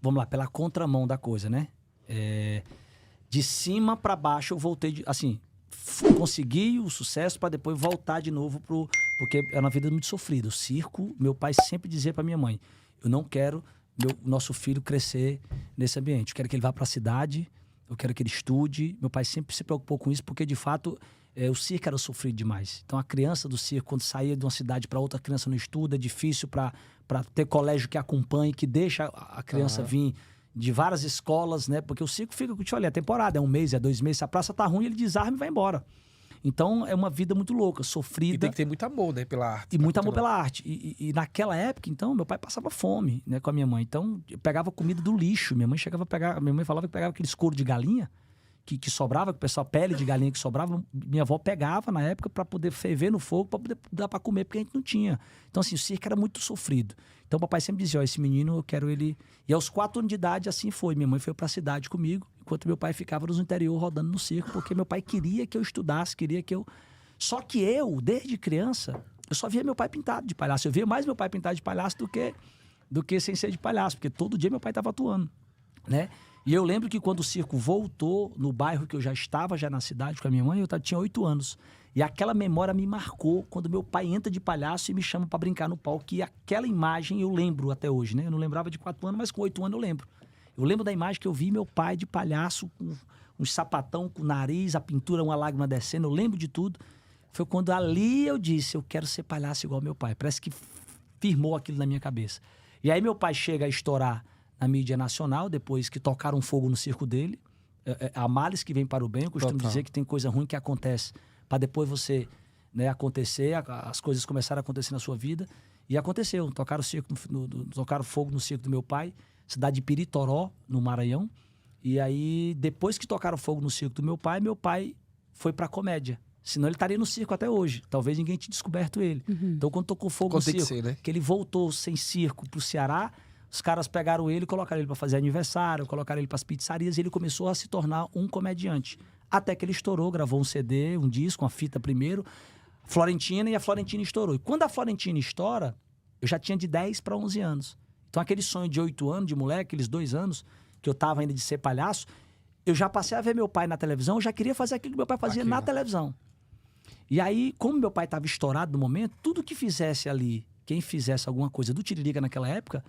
vamos lá, pela contramão da coisa, né? De cima para baixo eu voltei, assim, consegui o sucesso para depois voltar de novo porque era uma vida muito sofrida. O circo, meu pai sempre dizia para minha mãe, eu não quero nosso filho crescer nesse ambiente. Eu quero que ele vá para a cidade, eu quero que ele estude. Meu pai sempre se preocupou com isso, porque de fato o circo era sofrido demais. Então a criança do circo, quando saía de uma cidade para outra, a criança não estuda, é difícil para ter colégio que acompanhe, que deixa a criança vir de várias escolas, né? Porque o circo fica, como eu te falei, a temporada, é 1 mês, é 2 meses, se a praça tá ruim, ele desarma e vai embora. Então, é uma vida muito louca, sofrida. E tem que ter muito amor, né, pela arte. E muito amor pela arte. E naquela época, então, meu pai passava fome, né, com a minha mãe. Então, eu pegava comida do lixo. Minha mãe falava que pegava aqueles couro de galinha que sobrava, que o pessoal, pele de galinha que sobrava, minha avó pegava na época para poder ferver no fogo, para poder dar para comer, porque a gente não tinha. Então, assim, o circo era muito sofrido. Então, o papai sempre dizia, esse menino, eu quero ele... E aos 4 anos de idade, assim foi. Minha mãe foi para a cidade comigo, enquanto meu pai ficava no interior rodando no circo, porque meu pai queria que eu estudasse, queria que eu... Só que eu, desde criança, eu só via meu pai pintado de palhaço. Eu via mais meu pai pintado de palhaço do que sem ser de palhaço, porque todo dia meu pai estava atuando, né? E eu lembro que quando o circo voltou no bairro que eu já estava, já na cidade com a minha mãe, eu tinha 8 anos. E aquela memória me marcou quando meu pai entra de palhaço e me chama para brincar no palco. E aquela imagem eu lembro até hoje, né? Eu não lembrava de 4 anos, mas com 8 anos eu lembro. Eu lembro da imagem que eu vi meu pai de palhaço, com um sapatão, com o nariz, a pintura, uma lágrima descendo. Eu lembro de tudo. Foi quando ali eu disse, eu quero ser palhaço igual meu pai. Parece que firmou aquilo na minha cabeça. E aí meu pai chega a estourar na mídia nacional, depois que tocaram fogo no circo dele. Há males que vem para o bem. Eu costumo dizer que tem coisa ruim que acontece para depois você, né, acontecer, as coisas começaram a acontecer na sua vida. E aconteceu. Tocaram fogo no circo do meu pai, cidade de Piritoró, no Maranhão. E aí, depois que tocaram fogo no circo do meu pai foi para comédia. Senão ele estaria no circo até hoje. Talvez ninguém tinha descoberto ele. Então, quando tocou fogo no circo, que ele voltou sem circo pro Ceará, os caras pegaram ele e colocaram ele para fazer aniversário, colocaram ele para as pizzarias, e ele começou a se tornar um comediante. Até que ele estourou, gravou um CD, um disco, uma fita primeiro, Florentina, e a Florentina estourou. E quando a Florentina estoura, eu já tinha de 10 para 11 anos. Então, aquele sonho de 8 anos, de moleque, aqueles 2 anos, que eu tava ainda de ser palhaço, eu já passei a ver meu pai na televisão, eu já queria fazer aquilo que meu pai fazia na televisão. E aí, como meu pai estava estourado no momento, tudo que fizesse ali, quem fizesse alguma coisa do Tiririca naquela época,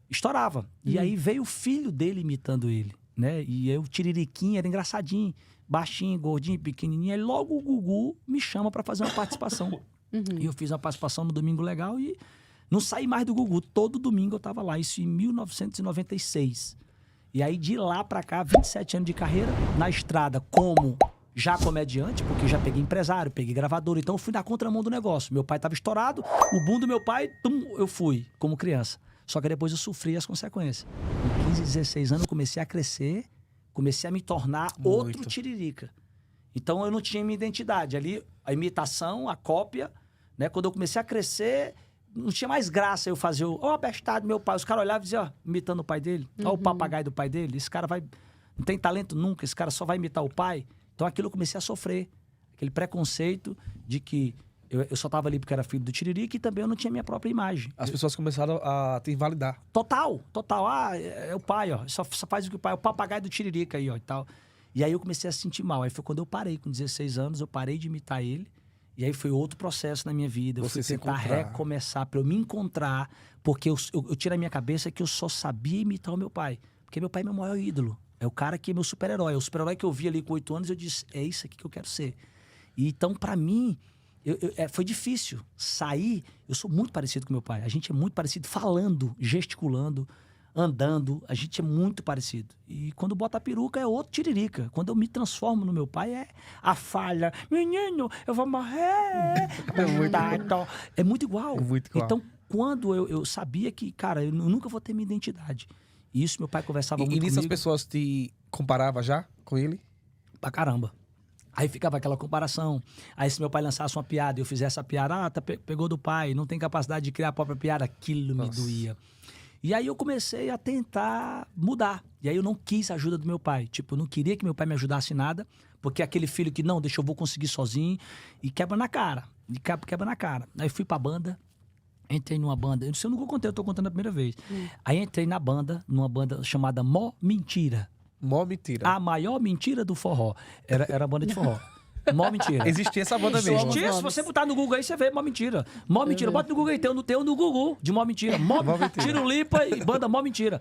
estourava. E aí veio o filho dele imitando ele, né? E eu, Tiririquinha, era engraçadinho, baixinho, gordinho, pequenininho. Aí logo o Gugu me chama para fazer uma participação. E eu fiz uma participação no Domingo Legal e não saí mais do Gugu. Todo domingo eu tava lá, isso em 1996. E aí de lá para cá, 27 anos de carreira, na estrada como já comediante, porque já peguei empresário, peguei gravador, então eu fui na contramão do negócio. Meu pai tava estourado, o boom do meu pai, eu fui como criança. Só que depois eu sofri as consequências. Com 15, 16 anos eu comecei a crescer, comecei a me tornar outro Tiririca. Então eu não tinha minha identidade. Ali, a imitação, a cópia, né? Quando eu comecei a crescer, não tinha mais graça eu fazer o abestado, meu pai. Os caras olhavam e diziam, ó, imitando o pai dele. Ó, o papagaio do pai dele. Esse cara não tem talento nunca, esse cara só vai imitar o pai. Então aquilo eu comecei a sofrer. Aquele preconceito de que eu só estava ali porque era filho do Tiririca e também eu não tinha minha própria imagem. As pessoas começaram a te invalidar. Total. Ah, é o pai, ó. Só faz o que o pai... É o papagaio do Tiririca aí, ó, e tal. E aí eu comecei a se sentir mal. Aí foi quando eu parei, com 16 anos, eu parei de imitar ele. E aí foi outro processo na minha vida. Eu fui tentar recomeçar, para eu me encontrar. Porque eu tiro da minha cabeça que eu só sabia imitar o meu pai. Porque meu pai é meu maior ídolo. É o cara que é meu super-herói. É o super-herói que eu vi ali com 8 anos, eu disse, é isso aqui que eu quero ser. E então, para mim... foi difícil sair. Eu sou muito parecido com meu pai. A gente é muito parecido falando, gesticulando, andando. A gente é muito parecido. E quando bota a peruca é outro Tiririca. Quando eu me transformo no meu pai é a falha. Menino, eu vou morrer. É muito igual. Muito igual. Então, quando eu sabia que, cara, eu nunca vou ter minha identidade. E isso meu pai conversava muito comigo. E nisso as pessoas te comparavam já com ele? Pra caramba. Aí ficava aquela comparação. Aí se meu pai lançasse uma piada e eu fizesse a piada, pegou do pai, não tem capacidade de criar a própria piada, aquilo me doía. E aí eu comecei a tentar mudar. E aí eu não quis a ajuda do meu pai. Tipo, eu não queria que meu pai me ajudasse em nada, porque aquele filho que não, deixa eu vou conseguir sozinho, e quebra na cara. Quebra na cara. Aí fui pra banda, Entrei numa banda, isso eu nunca contei, eu tô contando a primeira vez. Aí entrei numa banda chamada Mó Mentira. Mó mentira. A maior mentira do forró. Era a banda de forró. Mó Mentira. Existia essa banda mesmo. Existia, se você botar no Google aí, você vê Mó Mentira. Mó Mentira, bota no Google aí, tem um no Google de Mó Mentira. Mó Tiro Lipa e banda Mó Mentira.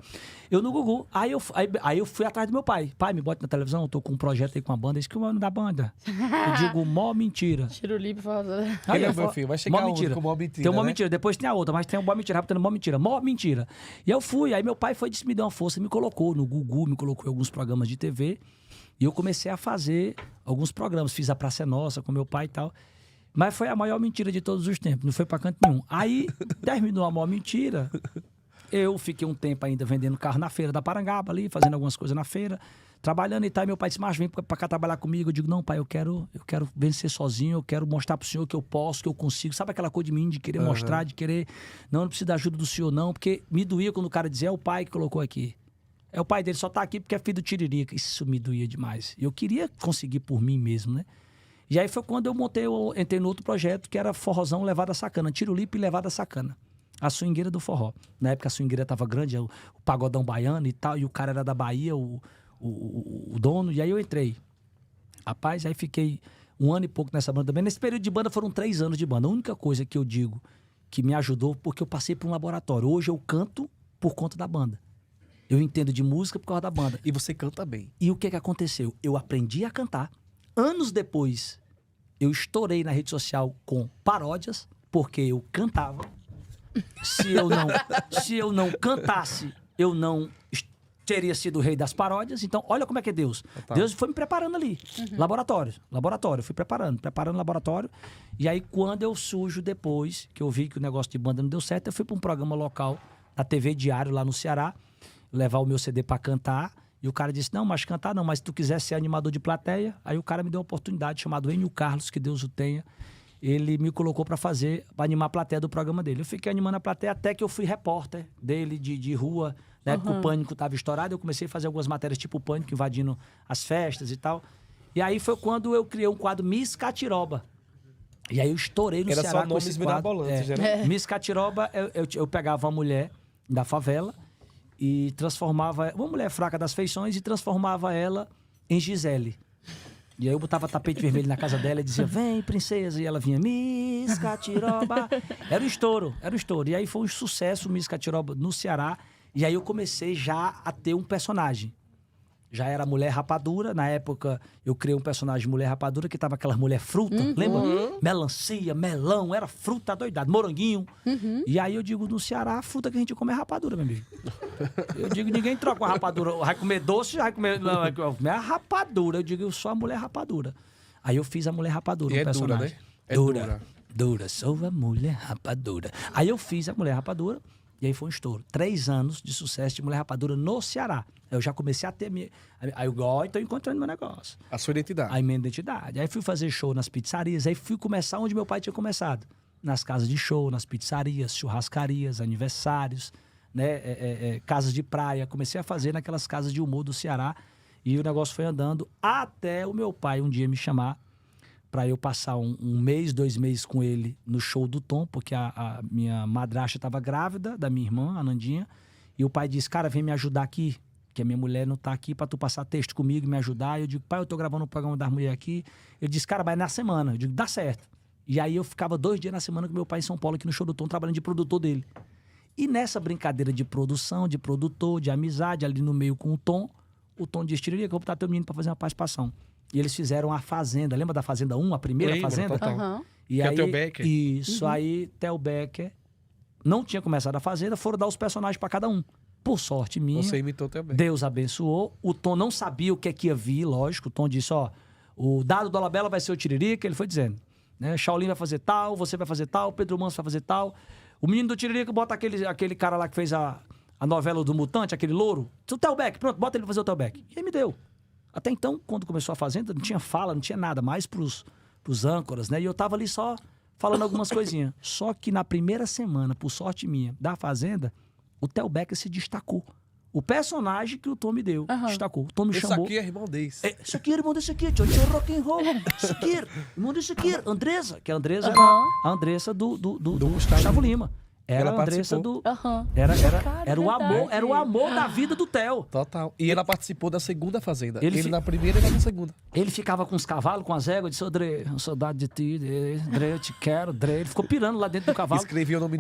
Eu no Google, aí eu fui atrás do meu pai. Pai, me bota na televisão, eu tô com um projeto aí com a banda, isso que é o nome da banda. Eu digo Mó Mentira. Tiro livre, fala. Ele eu é meu filho, vai chegar Mó um Mentira. com Mó Mentira, Tem o Mó né? Mentira, depois tem a outra, mas tem o Mó Mentira, rapidando Mó Mentira. Mó Mentira. E eu fui, aí meu pai foi, disse, me deu uma força, me colocou no Google, me colocou em alguns programas de TV. E eu comecei a fazer alguns programas. Fiz a Praça é Nossa com meu pai e tal. Mas foi a maior mentira de todos os tempos. Não foi pra canto nenhum. Aí, terminou a maior mentira. Eu fiquei um tempo ainda vendendo carro na feira da Parangaba ali, fazendo algumas coisas na feira, trabalhando e tal. E meu pai disse, mas vem pra cá trabalhar comigo. Eu digo, não, pai, eu quero vencer sozinho, eu quero mostrar pro senhor que eu posso, que eu consigo. Sabe aquela coisa de mim, de querer mostrar, de querer... Não preciso da ajuda do senhor, não. Porque me doía quando o cara dizia, é o pai que colocou aqui. É o pai dele, só tá aqui porque é filho do Tiririca. Isso me doía demais. Eu queria conseguir por mim mesmo, né? E aí foi quando eu entrei no outro projeto, que era Forrozão Levada Sacana. Tiro Lipa e Levada Sacana. A swingueira do forró. Na época a swingueira tava grande, o pagodão baiano e tal, e o cara era da Bahia, o dono, e aí eu entrei. Rapaz, aí fiquei 1 ano e pouco nessa banda também. Nesse período de banda foram 3 anos de banda. A única coisa que eu digo que me ajudou, porque eu passei por um laboratório. Hoje eu canto por conta da banda. Eu entendo de música por causa da banda. E você canta bem. E o que aconteceu? Eu aprendi a cantar. Anos depois, eu estourei na rede social com paródias, porque eu cantava. Se eu não cantasse, eu não teria sido o rei das paródias. Então, olha como é que é Deus. Total. Deus foi me preparando ali. Laboratório. Fui preparando laboratório. E aí, quando eu surjo depois, que eu vi que o negócio de banda não deu certo, eu fui para um programa local da TV Diário lá no Ceará, levar o meu CD para cantar. E o cara disse, não, mas cantar não, mas se tu quiser ser animador de plateia, aí o cara me deu uma oportunidade, chamado Enio Carlos, que Deus o tenha. Ele me colocou para animar a plateia do programa dele. Eu fiquei animando a plateia até que eu fui repórter dele de rua. Na época o Pânico estava estourado, eu comecei a fazer algumas matérias tipo o Pânico, invadindo as festas e tal. E aí foi quando eu criei um quadro Miss Catiroba. E aí eu estourei no Era Ceará só com esse nomes quadro. mirabolantes, né? Miss Catiroba, eu pegava uma mulher da favela e transformava... Uma mulher fraca das feições e transformava ela em Gisele. E aí eu botava tapete vermelho na casa dela e dizia, vem, princesa. E ela vinha, Miss Catiroba. Era um estouro. E aí foi um sucesso Miss Catiroba no Ceará. E aí eu comecei já a ter um personagem. Já era Mulher Rapadura. Na época, eu criei um personagem Mulher Rapadura, que tava aquela mulher fruta, lembra? Melancia, melão, era fruta doidada, moranguinho. E aí eu digo, no Ceará, a fruta que a gente come é rapadura, meu amigo. Eu digo, ninguém troca uma rapadura. Vai comer doce, vai comer... Não, vai comer a rapadura. Eu digo, eu sou a Mulher Rapadura. Aí eu fiz a Mulher Rapadura, E um é dura, personagem. né? É dura. Dura, sou a Mulher Rapadura. Aí eu fiz a Mulher Rapadura. E aí foi um estouro. 3 anos de sucesso de Mulher Rapadura no Ceará. Eu já comecei a ter... Aí eu estou encontrando meu negócio. A sua identidade. Aí minha identidade. Aí fui fazer show nas pizzarias. Aí fui começar onde meu pai tinha começado. Nas casas de show, nas pizzarias, churrascarias, aniversários, né? Casas de praia. Comecei a fazer naquelas casas de humor do Ceará. E o negócio foi andando até o meu pai um dia me chamar para eu passar um mês, 2 meses com ele no show do Tom, porque a minha madrasta estava grávida, da minha irmã, a Nandinha, e o pai disse, cara, vem me ajudar aqui, que a minha mulher não tá aqui para tu passar texto comigo e me ajudar. Eu digo, pai, eu tô gravando um programa das mulheres aqui. Ele disse, cara, vai na semana. Eu digo, dá certo. E aí eu ficava 2 dias na semana com meu pai em São Paulo, aqui no show do Tom, trabalhando de produtor dele. E nessa brincadeira de produção, de produtor, de amizade, ali no meio com o Tom disse, Tiririca, que eu vou botar teu menino para fazer uma participação. E eles fizeram a Fazenda. Lembra da Fazenda 1, a primeira Lembro, Fazenda? total. E Que é aí, o Theo Becker. Isso, aí Theo Becker não tinha começado a Fazenda, foram dar os personagens para cada um. Por sorte minha, Você imitou também. Deus abençoou. O Tom não sabia o que é que ia vir, lógico. O Tom disse, ó, o Dado Dolabella vai ser o Tiririca, ele foi dizendo, né? Shaolin vai fazer tal, você vai fazer tal, Pedro Manso vai fazer tal. O menino do Tiririca bota aquele cara lá que fez a novela do Mutante, aquele louro. O Theo Becker, pronto, bota ele pra fazer o Theo Becker. E aí me deu. Até então, quando começou a Fazenda, não tinha fala, não tinha nada, mais pros âncoras, né? E eu tava ali só falando algumas coisinhas. Só que na primeira semana, por sorte minha, da Fazenda, o Theo Becker se destacou. O personagem que o Tom me deu destacou. O Tom me Isso chamou. aqui é irmão desse. Isso aqui é irmão desse aqui, tio, tio rock and roll. Isso aqui, irmão desse aqui, Andressa, que a Andressa era a Andressa do Gustavo Lima. Era Ela a Andressa participou. do... Aham. Era o verdade. amor, era o amor da vida do Theo. Total. E ela participou da segunda Fazenda. Ele Ele fi- na primeira e ela na segunda. Ele ficava com os cavalos, com as éguas, disse, André, saudade de ti, André, eu te quero, André. Ele ficou pirando lá dentro do cavalo. Escrevia o nome